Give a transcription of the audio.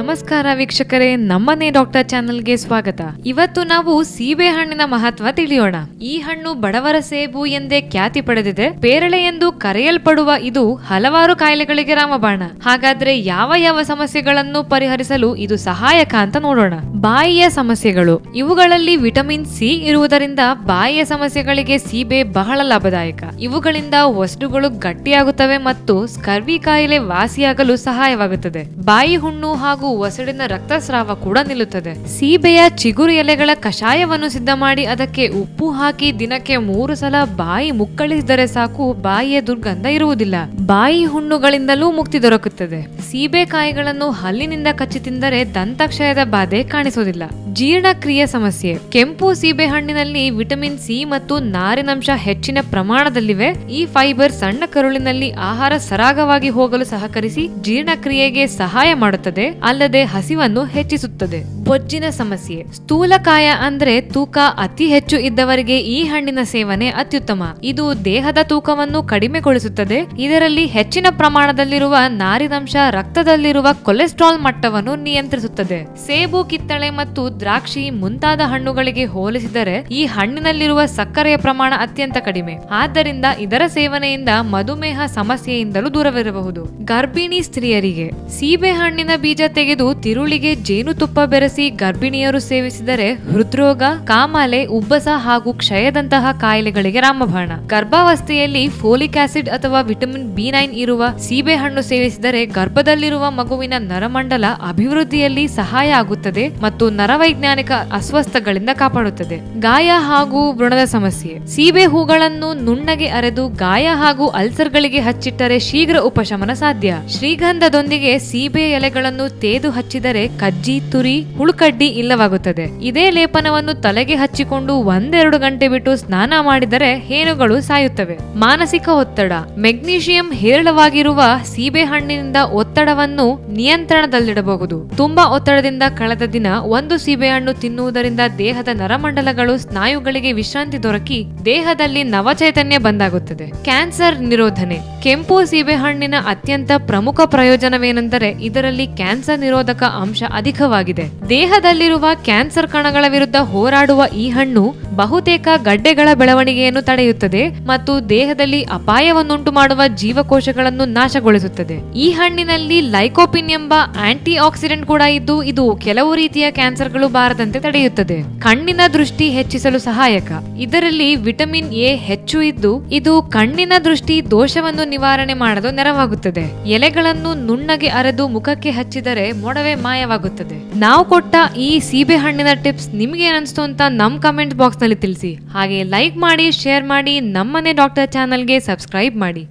ನಮಸ್ಕಾರ ವೀಕ್ಷಕರೇ, ನಮ್ಮನೆ ಡಾಕ್ಟರ್ ಚಾನೆಲ್ಗೆ ಸ್ವಾಗತ. ಇವತ್ತು ನಾವು ಸೀಬೆ ಹಣ್ಣಿನ ಮಹತ್ವ ತಿಳಿಯೋಣ. ಈ ಹಣ್ಣು ಬಡವರ ಸೇಬು ಎಂದೇ ಖ್ಯಾತಿ ಪಡೆದಿದೆ. ಪೇರಳೆ ಎಂದು ಕರೆಯಲ್ಪಡುವ ಇದು ಹಲವಾರು ಕಾಯಿಲೆಗಳಿಗೆ ರಾಮಬಾಣ. ಹಾಗಾದ್ರೆ ಯಾವ ಸಮಸ್ಯೆಗಳನ್ನು ಪರಿಹರಿಸಲು ಇದು ಸಹಾಯಕ ಅಂತ ನೋಡೋಣ. ಬಾಯಿಯ ಸಮಸ್ಯೆಗಳು. ಇವುಗಳಲ್ಲಿ ವಿಟಮಿನ್ ಸಿ ಇರುವುದರಿಂದ ಬಾಯಿಯ ಸಮಸ್ಯೆಗಳಿಗೆ ಸೀಬೆ ಬಹಳ ಲಾಭದಾಯಕ. ಇವುಗಳಿಂದ ಒಸಡುಗಳು ಗಟ್ಟಿಯಾಗುತ್ತವೆ ಮತ್ತು ಸ್ಕರ್ವಿ ಕಾಯಿಲೆ ವಾಸಿಯಾಗಲು ಸಹಾಯವಾಗುತ್ತದೆ. ಬಾಯಿ ಹುಣ್ಣು ಹಾಗೂ ಒಸಡಿನ ರಕ್ತಸ್ರಾವ ಕೂಡ ನಿಲ್ಲುತ್ತದೆ. ಸೀಬೆಯ ಚಿಗುರು ಎಲೆಗಳ ಕಷಾಯವನ್ನು ಸಿದ್ಧ ಮಾಡಿ ಅದಕ್ಕೆ ಉಪ್ಪು ಹಾಕಿ ದಿನಕ್ಕೆ 3 ಸಲ ಬಾಯಿ ಮುಕ್ಕಳಿಸಿದರೆ ಸಾಕು, ಬಾಯಿಯ ದುರ್ಗಂಧ ಇರುವುದಿಲ್ಲ. ಬಾಯಿ ಹುಣ್ಣುಗಳಿಂದಲೂ ಮುಕ್ತಿ ದೊರಕುತ್ತದೆ. ಸೀಬೆಕಾಯಿಗಳನ್ನು ಹಲ್ಲಿನಿಂದ ಕಚ್ಚಿ ತಿಂದರೆ ದಂತಕ್ಷಯದ ಬಾಧೆ ಕಾಣಿಸುವುದಿಲ್ಲ. ಜೀರ್ಣಕ್ರಿಯೆ ಸಮಸ್ಯೆ. ಕೆಂಪು ಸೀಬೆ ಹಣ್ಣಿನಲ್ಲಿ ವಿಟಮಿನ್ ಸಿ ಮತ್ತು ನಾರಿನಂಶ ಹೆಚ್ಚಿನ ಪ್ರಮಾಣದಲ್ಲಿವೆ. ಈ ಫೈಬರ್ ಸಣ್ಣ ಕರುಳಿನಲ್ಲಿ ಆಹಾರ ಸರಾಗವಾಗಿ ಹೋಗಲು ಸಹಕರಿಸಿ ಜೀರ್ಣಕ್ರಿಯೆಗೆ ಸಹಾಯ ಮಾಡುತ್ತದೆ, ಅಲ್ಲದೆ ಹಸಿವನ್ನು ಹೆಚ್ಚಿಸುತ್ತದೆ. ಬೊಜ್ಜಿನ ಸಮಸ್ಯೆ. ಸ್ಥೂಲಕಾಯ ಅಂದ್ರೆ ತೂಕ ಅತಿ ಹೆಚ್ಚು ಇದ್ದವರಿಗೆ ಈ ಹಣ್ಣಿನ ಸೇವನೆ ಅತ್ಯುತ್ತಮ. ಇದು ದೇಹದ ತೂಕವನ್ನು ಕಡಿಮೆಗೊಳಿಸುತ್ತದೆ. ಇದರಲ್ಲಿ ಹೆಚ್ಚಿನ ಪ್ರಮಾಣದಲ್ಲಿರುವ ನಾರಿನಂಶ ರಕ್ತದಲ್ಲಿರುವ ಕೊಲೆಸ್ಟ್ರಾಲ್ ಮಟ್ಟವನ್ನು ನಿಯಂತ್ರಿಸುತ್ತದೆ. ಸೇಬು, ಕಿತ್ತಳೆ ಮತ್ತು ದ್ರಾಕ್ಷಿ ಮುಂತಾದ ಹಣ್ಣುಗಳಿಗೆ ಹೋಲಿಸಿದರೆ ಈ ಹಣ್ಣಿನಲ್ಲಿರುವ ಸಕ್ಕರೆಯ ಪ್ರಮಾಣ ಅತ್ಯಂತ ಕಡಿಮೆ. ಆದ್ದರಿಂದ ಇದರ ಸೇವನೆಯಿಂದ ಮಧುಮೇಹ ಸಮಸ್ಯೆಯಿಂದಲೂ ದೂರವಿರಬಹುದು. ಗರ್ಭಿಣಿ ಸ್ತ್ರೀಯರಿಗೆ ಸೀಬೆ ಹಣ್ಣಿನ ಬೀಜ ತೆಗೆದು ತಿರುಳಿಗೆ ಜೇನುತುಪ್ಪ ಬೆರೆಸಿ ಗರ್ಭಿಣಿಯರು ಸೇವಿಸಿದರೆ ಹೃದ್ರೋಗ, ಕಾಮಾಲೆ, ಉಬ್ಬಸ ಹಾಗೂ ಕ್ಷಯದಂತಹ ಕಾಯಿಲೆಗಳಿಗೆ ರಾಮಬಾಣ. ಗರ್ಭಾವಸ್ಥೆಯಲ್ಲಿ ಫೋಲಿಕ್ ಆಸಿಡ್ ಅಥವಾ ವಿಟಮಿನ್ ಬಿ9 ಇರುವ ಸೀಬೆ ಹಣ್ಣು ಸೇವಿಸಿದರೆ ಗರ್ಭದಲ್ಲಿರುವ ಮಗುವಿನ ನರಮಂಡಲ ಅಭಿವೃದ್ಧಿಯಲ್ಲಿ ಸಹಾಯ ಆಗುತ್ತದೆ ಮತ್ತು ನರವೈಜ್ಞಾನಿಕ ಅಸ್ವಸ್ಥಗಳಿಂದ ಕಾಪಾಡುತ್ತದೆ. ಗಾಯ ಹಾಗೂ ವ್ರಣದ ಸಮಸ್ಯೆ. ಸೀಬೆ ಹೂಗಳನ್ನು ನುಣ್ಣಗೆ ಅರೆದು ಗಾಯ ಹಾಗೂ ಅಲ್ಸರ್ಗಳಿಗೆ ಹಚ್ಚಿಟ್ಟರೆ ಶೀಘ್ರ ಉಪಶಮನ ಸಾಧ್ಯ. ಶ್ರೀಗಂಧದೊಂದಿಗೆ ಸೀಬೆ ಎಲೆಗಳನ್ನು ತೇದು ಹಚ್ಚಿದರೆ ಕಜ್ಜಿ, ತುರಿ, ಹುಳುಕಡ್ಡಿ ಇಲ್ಲವಾಗುತ್ತದೆ. ಇದೇ ಲೇಪನವನ್ನು ತಲೆಗೆ ಹಚ್ಚಿಕೊಂಡು 1-2 ಗಂಟೆ ಬಿಟ್ಟು ಸ್ನಾನ ಮಾಡಿದರೆ ಹೇನುಗಳು ಸಾಯುತ್ತವೆ. ಮಾನಸಿಕ ಒತ್ತಡ. ಮೆಗ್ನೀಷಿಯಂ ಹೇರಳವಾಗಿರುವ ಸೀಬೆ ಹಣ್ಣಿನಿಂದ ಒತ್ತಡವನ್ನು ನಿಯಂತ್ರಣದಲ್ಲಿಡಬಹುದು. ತುಂಬಾ ಒತ್ತಡದಿಂದ ಕಳೆದ ದಿನ ಒಂದು ಸೀಬೆ ಹಣ್ಣು ತಿನ್ನುವುದರಿಂದ ದೇಹದ ನರಮಂಡಲಗಳು, ಸ್ನಾಯುಗಳಿಗೆ ವಿಶ್ರಾಂತಿ ದೊರಕಿ ದೇಹದಲ್ಲಿ ನವಚೈತನ್ಯ ಬಂದಾಗುತ್ತದೆ. ಕ್ಯಾನ್ಸರ್ ನಿರೋಧನೆ. ಕೆಂಪು ಸೀಬೆ ಹಣ್ಣಿನ ಅತ್ಯಂತ ಪ್ರಮುಖ ಪ್ರಯೋಜನವೇನೆಂದರೆ ಇದರಲ್ಲಿ ಕ್ಯಾನ್ಸರ್ ನಿರೋಧಕ ಅಂಶ ಅಧಿಕವಾಗಿದೆ. ದೇಹದಲ್ಲಿರುವ ಕ್ಯಾನ್ಸರ್ ಕಣಗಳ ವಿರುದ್ಧ ಹೋರಾಡುವ ಈ ಹಣ್ಣು ಬಹುತೇಕ ಗಡ್ಡೆಗಳ ಬೆಳವಣಿಗೆಯನ್ನು ತಡೆಯುತ್ತದೆ ಮತ್ತು ದೇಹದಲ್ಲಿ ಅಪಾಯವನ್ನುಂಟು ಮಾಡುವ ಜೀವಕೋಶಗಳನ್ನು ನಾಶಗೊಳಿಸುತ್ತದೆ. ಈ ಹಣ್ಣಿನಲ್ಲಿ ಲೈಕೋಪಿನ್ ಎಂಬ ಆಂಟಿ ಆಕ್ಸಿಡೆಂಟ್ ಕೂಡ ಇದ್ದು ಇದು ಕೆಲವು ರೀತಿಯ ಕ್ಯಾನ್ಸರ್ಗಳು ಬಾರದಂತೆ ತಡೆಯುತ್ತದೆ. ಕಣ್ಣಿನ ದೃಷ್ಟಿ ಹೆಚ್ಚಿಸಲು ಸಹಾಯಕ. ಇದರಲ್ಲಿ ವಿಟಮಿನ್ ಎ ಹೆಚ್ಚು ಇದ್ದು ಇದು ಕಣ್ಣಿನ ದೃಷ್ಟಿ ದೋಷವನ್ನು ನಿವಾರಣೆ ಮಾಡಲು ನೆರವಾಗುತ್ತದೆ. ಎಲೆಗಳನ್ನು ನುಣ್ಣಗೆ ಅರೆದು ಮುಖಕ್ಕೆ ಹಚ್ಚಿದರೆ ಮೊಡವೆ ಮಾಯವಾಗುತ್ತದೆ. ನಾವು ಕೊಟ್ಟ ಈ ಸೀಬೆ ಹಣ್ಣಿನ ಟಿಪ್ಸ್ ನಿಮ್ಗೆ ಏನಿಸ್ತು ಅಂತ ನಮ್ ಕಮೆಂಟ್ ಬಾಕ್ಸ್ ನಲ್ಲಿ ತಿಳಿಸಿ. ಹಾಗೆ ಲೈಕ್ ಮಾಡಿ, ಶೇರ್ ಮಾಡಿ, ನಮ್ಮನೆ ಡಾಕ್ಟರ್ ಚಾನೆಲ್ಗೆ ಸಬ್ಸ್ಕ್ರೈಬ್ ಮಾಡಿ.